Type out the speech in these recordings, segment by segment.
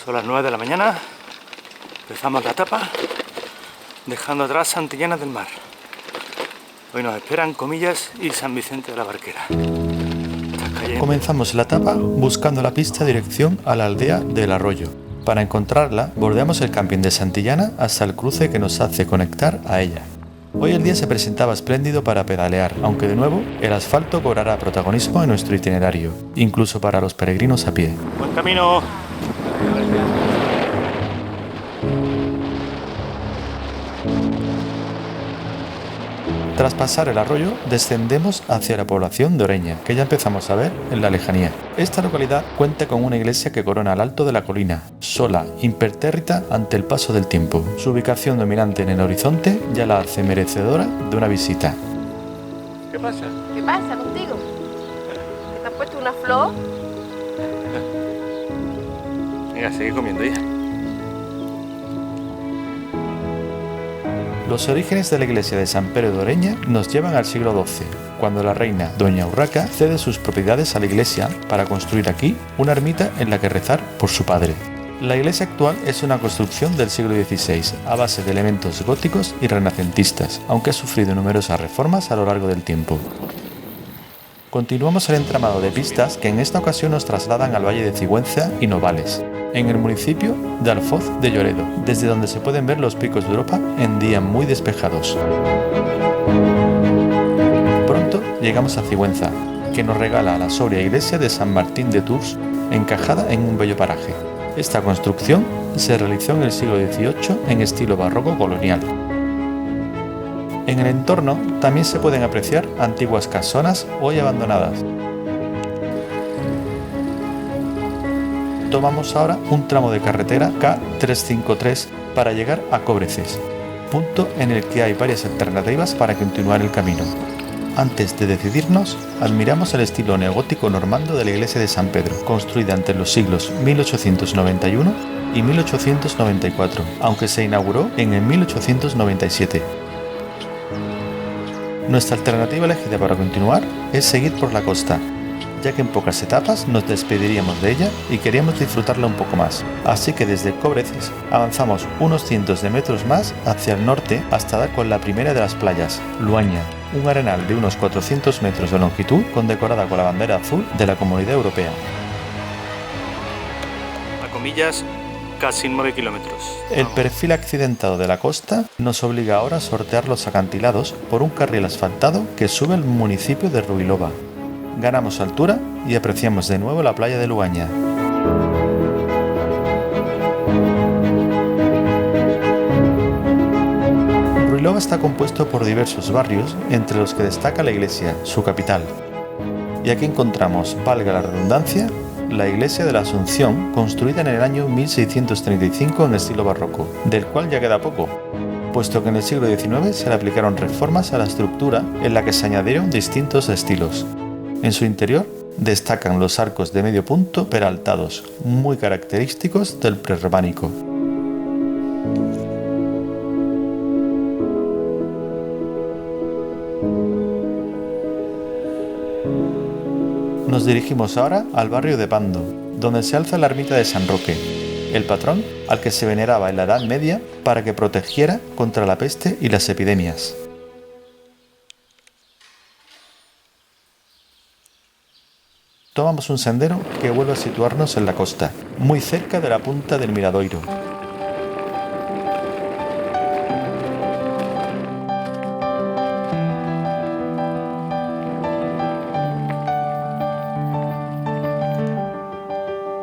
Son las 9 de la mañana, empezamos la etapa, dejando atrás Santillana del Mar. Hoy nos esperan Comillas y San Vicente de la Barquera. Comenzamos la etapa buscando la pista dirección a la aldea del Arroyo. Para encontrarla, bordeamos el camping de Santillana hasta el cruce que nos hace conectar a ella. Hoy el día se presentaba espléndido para pedalear, aunque de nuevo el asfalto cobrará protagonismo en nuestro itinerario, incluso para los peregrinos a pie. ¡Buen camino! Tras pasar el arroyo, descendemos hacia la población de Oreña, que ya empezamos a ver en la lejanía. Esta localidad cuenta con una iglesia que corona el alto de la colina, sola, impertérrita ante el paso del tiempo. Su ubicación dominante en el horizonte ya la hace merecedora de una visita. ¿Qué pasa? ¿Qué pasa contigo? ¿Te has puesto una flor? Venga, sigue comiendo ya. Los orígenes de la iglesia de San Pedro de Oreña nos llevan al siglo XII, cuando la reina Doña Urraca cede sus propiedades a la iglesia para construir aquí una ermita en la que rezar por su padre. La iglesia actual es una construcción del siglo XVI, a base de elementos góticos y renacentistas, aunque ha sufrido numerosas reformas a lo largo del tiempo. Continuamos el entramado de pistas que en esta ocasión nos trasladan al valle de Cigüenza y Novales, en el municipio de Alfoz de Lloredo, desde donde se pueden ver los picos de Europa en días muy despejados. Pronto llegamos a Cigüenza, que nos regala la sobria iglesia de San Martín de Tours, encajada en un bello paraje. Esta construcción se realizó en el siglo XVIII en estilo barroco colonial. En el entorno también se pueden apreciar antiguas casonas hoy abandonadas. Tomamos ahora un tramo de carretera K353 para llegar a Cobreces, punto en el que hay varias alternativas para continuar el camino. Antes de decidirnos, admiramos el estilo neogótico normando de la iglesia de San Pedro, construida entre los siglos 1891 y 1894, aunque se inauguró en el 1897. Nuestra alternativa elegida para continuar es seguir por la costa, ya que en pocas etapas nos despediríamos de ella y queríamos disfrutarla un poco más. Así que desde Cobreces avanzamos unos cientos de metros más hacia el norte hasta dar con la primera de las playas, Luaña, un arenal de unos 400 metros de longitud condecorada con la bandera azul de la Comunidad Europea. A Comillas, casi 9 kilómetros. El perfil accidentado de la costa nos obliga ahora a sortear los acantilados por un carril asfaltado que sube al municipio de Ruilova. Ganamos altura y apreciamos de nuevo la playa de Luaña. Ruilova está compuesto por diversos barrios, entre los que destaca la iglesia, su capital. Y aquí encontramos, valga la redundancia, la iglesia de la Asunción, construida en el año 1635 en estilo barroco, del cual ya queda poco, puesto que en el siglo XIX se le aplicaron reformas a la estructura en la que se añadieron distintos estilos. En su interior destacan los arcos de medio punto peraltados, muy característicos del prerrománico. Nos dirigimos ahora al barrio de Pando, donde se alza la ermita de San Roque, el patrón al que se veneraba en la Edad Media para que protegiera contra la peste y las epidemias. Tomamos un sendero que vuelve a situarnos en la costa, muy cerca de la punta del Miradoiro.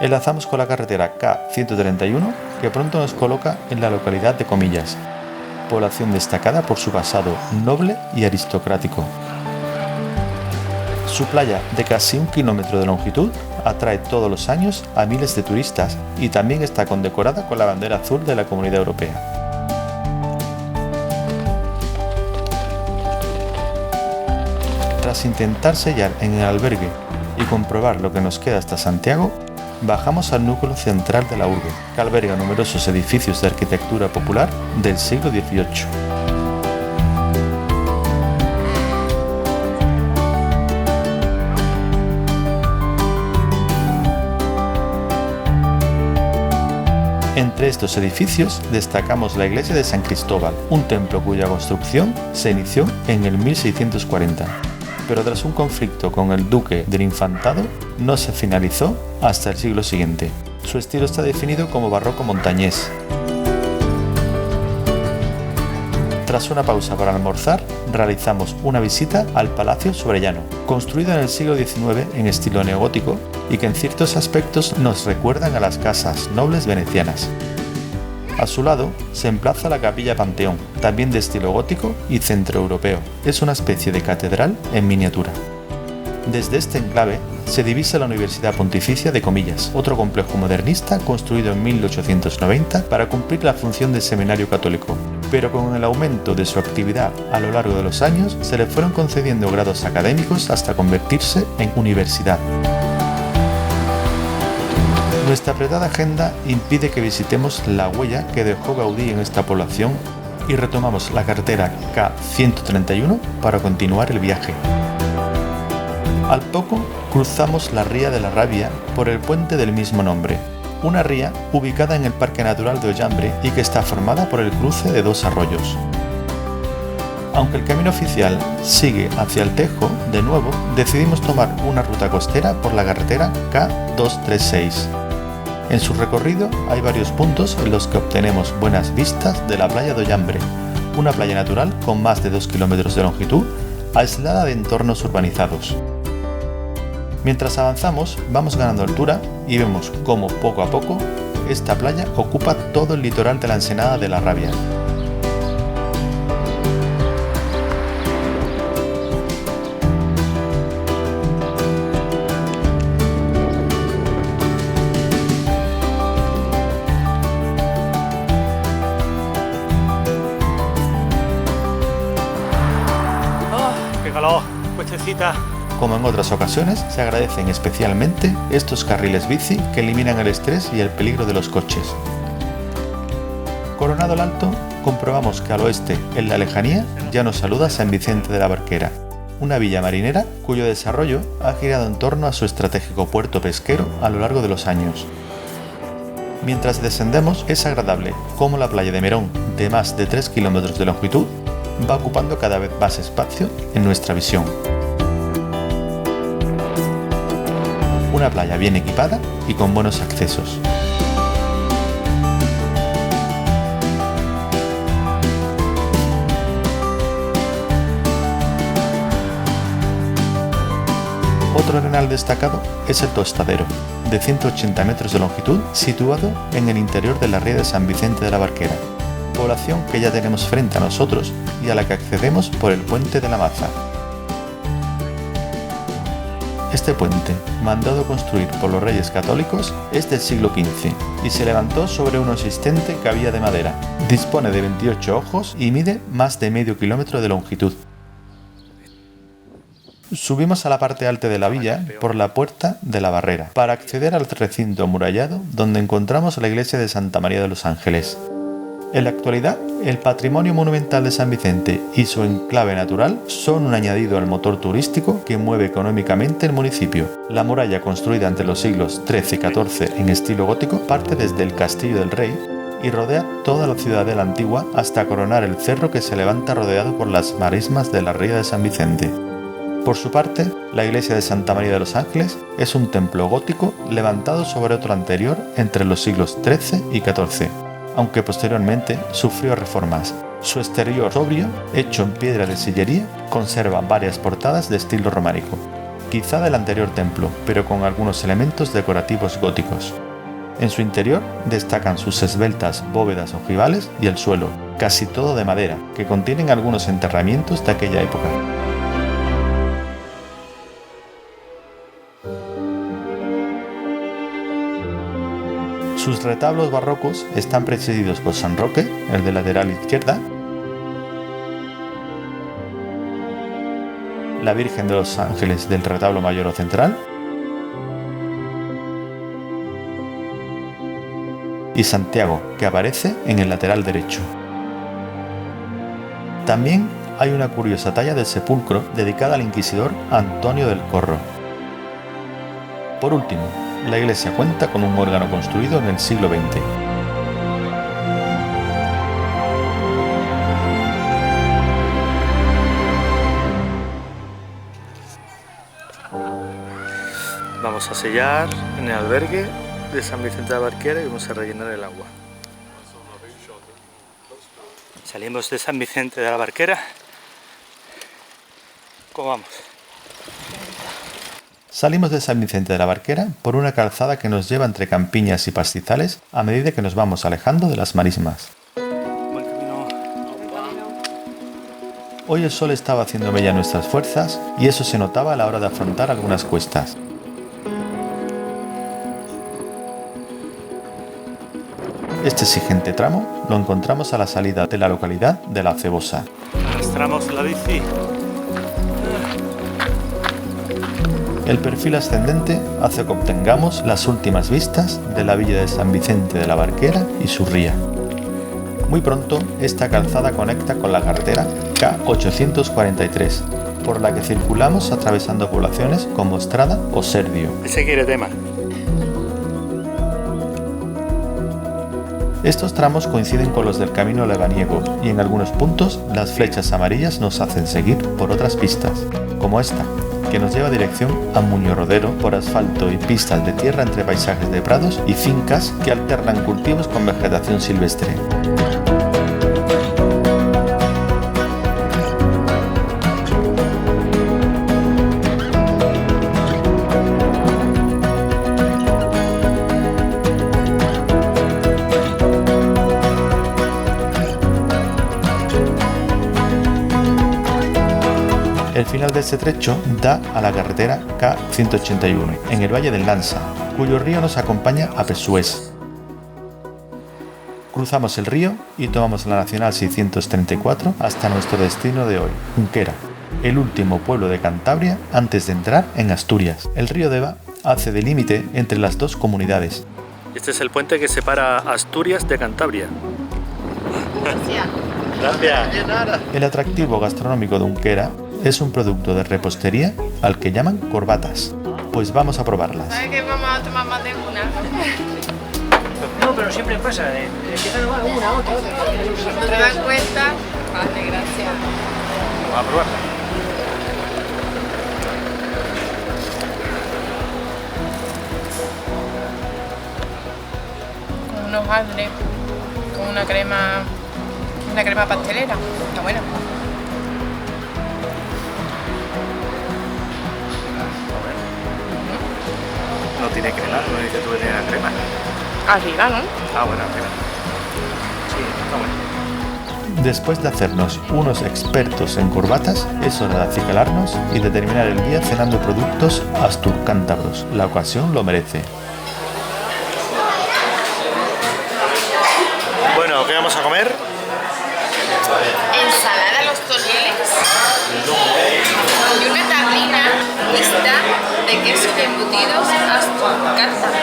Enlazamos con la carretera K131 que pronto nos coloca en la localidad de Comillas, población destacada por su pasado noble y aristocrático. Su playa, de casi 1 kilómetro de longitud, atrae todos los años a miles de turistas y también está condecorada con la bandera azul de la Comunidad Europea. Tras intentar sellar en el albergue y comprobar lo que nos queda hasta Santiago, bajamos al núcleo central de la urbe, que alberga numerosos edificios de arquitectura popular del siglo XVIII. Entre estos edificios destacamos la iglesia de San Cristóbal, un templo cuya construcción se inició en el 1640, pero tras un conflicto con el duque del Infantado no se finalizó hasta el siglo siguiente. Su estilo está definido como barroco montañés. Tras una pausa para almorzar, realizamos una visita al Palacio Sobrellano, construido en el siglo XIX en estilo neogótico y que en ciertos aspectos nos recuerdan a las casas nobles venecianas. A su lado se emplaza la Capilla Panteón, también de estilo gótico y centroeuropeo. Es una especie de catedral en miniatura. Desde este enclave se divisa la Universidad Pontificia de Comillas, otro complejo modernista construido en 1890 para cumplir la función de seminario católico, pero con el aumento de su actividad a lo largo de los años se le fueron concediendo grados académicos hasta convertirse en universidad. Nuestra apretada agenda impide que visitemos la huella que dejó Gaudí en esta población y retomamos la carretera K131 para continuar el viaje. Al poco cruzamos la ría de la Rabia por el puente del mismo nombre, una ría ubicada en el Parque Natural de Ollambre y que está formada por el cruce de dos arroyos. Aunque el camino oficial sigue hacia el Tejo, de nuevo decidimos tomar una ruta costera por la carretera K236. En su recorrido hay varios puntos en los que obtenemos buenas vistas de la playa de Ollambre, una playa natural con más de 2 kilómetros de longitud, aislada de entornos urbanizados. Mientras avanzamos, vamos ganando altura y vemos cómo poco a poco esta playa ocupa todo el litoral de la Ensenada de la Rabia. ¡Qué calor! Cochecita. Como en otras ocasiones, se agradecen especialmente estos carriles bici que eliminan el estrés y el peligro de los coches. Coronado el Alto, comprobamos que al oeste, en la lejanía, ya nos saluda San Vicente de la Barquera, una villa marinera cuyo desarrollo ha girado en torno a su estratégico puerto pesquero a lo largo de los años. Mientras descendemos, es agradable cómo la playa de Merón, de más de 3 kilómetros de longitud, va ocupando cada vez más espacio en nuestra visión. Una playa bien equipada y con buenos accesos. Otro arenal destacado es el Tostadero, de 180 metros de longitud, situado en el interior de la ría de San Vicente de la Barquera, población que ya tenemos frente a nosotros y a la que accedemos por el puente de la Maza. Este puente, mandado construir por los Reyes Católicos, es del siglo XV y se levantó sobre uno existente que había de madera. Dispone de 28 ojos y mide más de medio kilómetro de longitud. Subimos a la parte alta de la villa por la Puerta de la Barrera para acceder al recinto amurallado donde encontramos la iglesia de Santa María de los Ángeles. En la actualidad, el patrimonio monumental de San Vicente y su enclave natural son un añadido al motor turístico que mueve económicamente el municipio. La muralla, construida entre los siglos XIII y XIV en estilo gótico, parte desde el Castillo del Rey y rodea toda la ciudadela antigua hasta coronar el cerro que se levanta rodeado por las marismas de la ría de San Vicente. Por su parte, la iglesia de Santa María de los Ángeles es un templo gótico levantado sobre otro anterior entre los siglos XIII y XIV. Aunque posteriormente sufrió reformas. Su exterior sobrio, hecho en piedra de sillería, conserva varias portadas de estilo románico, quizá del anterior templo, pero con algunos elementos decorativos góticos. En su interior destacan sus esbeltas bóvedas ojivales y el suelo, casi todo de madera, que contienen algunos enterramientos de aquella época. Sus retablos barrocos están presididos por San Roque, el de lateral izquierda, la Virgen de los Ángeles del retablo mayor o central y Santiago, que aparece en el lateral derecho. También hay una curiosa talla del sepulcro dedicada al inquisidor Antonio del Corro. Por último, la iglesia cuenta con un órgano construido en el siglo XX. Vamos a sellar en el albergue de San Vicente de la Barquera y vamos a rellenar el agua. Salimos de San Vicente de la Barquera. ¿Cómo vamos? Salimos de San Vicente de la Barquera por una calzada que nos lleva entre campiñas y pastizales a medida que nos vamos alejando de las marismas. Buen camino. Hoy el sol estaba haciendo mella en nuestras fuerzas y eso se notaba a la hora de afrontar algunas cuestas. Este exigente tramo lo encontramos a la salida de la localidad de La Cebosa. Arrastramos la bici. El perfil ascendente hace que obtengamos las últimas vistas de la villa de San Vicente de la Barquera y su ría. Muy pronto, esta calzada conecta con la carretera K843, por la que circulamos atravesando poblaciones como Estrada o Serdio. Ese quiere tema. Estos tramos coinciden con los del camino lebaniego y en algunos puntos las flechas amarillas nos hacen seguir por otras pistas, como esta, que nos lleva dirección a Muñorodero por asfalto y pistas de tierra entre paisajes de prados y fincas que alternan cultivos con vegetación silvestre. El final de este trecho da a la carretera K181, en el Valle del Lanza, cuyo río nos acompaña a Pesués. Cruzamos el río y tomamos la Nacional 634 hasta nuestro destino de hoy, Junquera, el último pueblo de Cantabria antes de entrar en Asturias. El río Deva hace de límite entre las dos comunidades. Este es el puente que separa Asturias de Cantabria. Gracias. Gracias. El atractivo gastronómico de Junquera es un producto de repostería al que llaman corbatas. Pues vamos a probarlas. ¿Sabes que vamos a tomar más de una? No, pero siempre pasa, empiezan una, otra. ¿No te das cuenta? Vale, gracias. Vamos a probarla. Con unos hojaldres, con una crema pastelera. Está buena. No tiene crema, no dice tú que tiene la crema. Arriba, ¿no? Ah, bueno, arriba. Sí, está bueno. Después de hacernos unos expertos en corbatas, es hora de acicalarnos y de terminar el día cenando productos asturcántabros. La ocasión lo merece. Bueno, ¿qué vamos a comer? Ensalada a los toneles y una tablina lista de quesos y embutidos asturcántabros.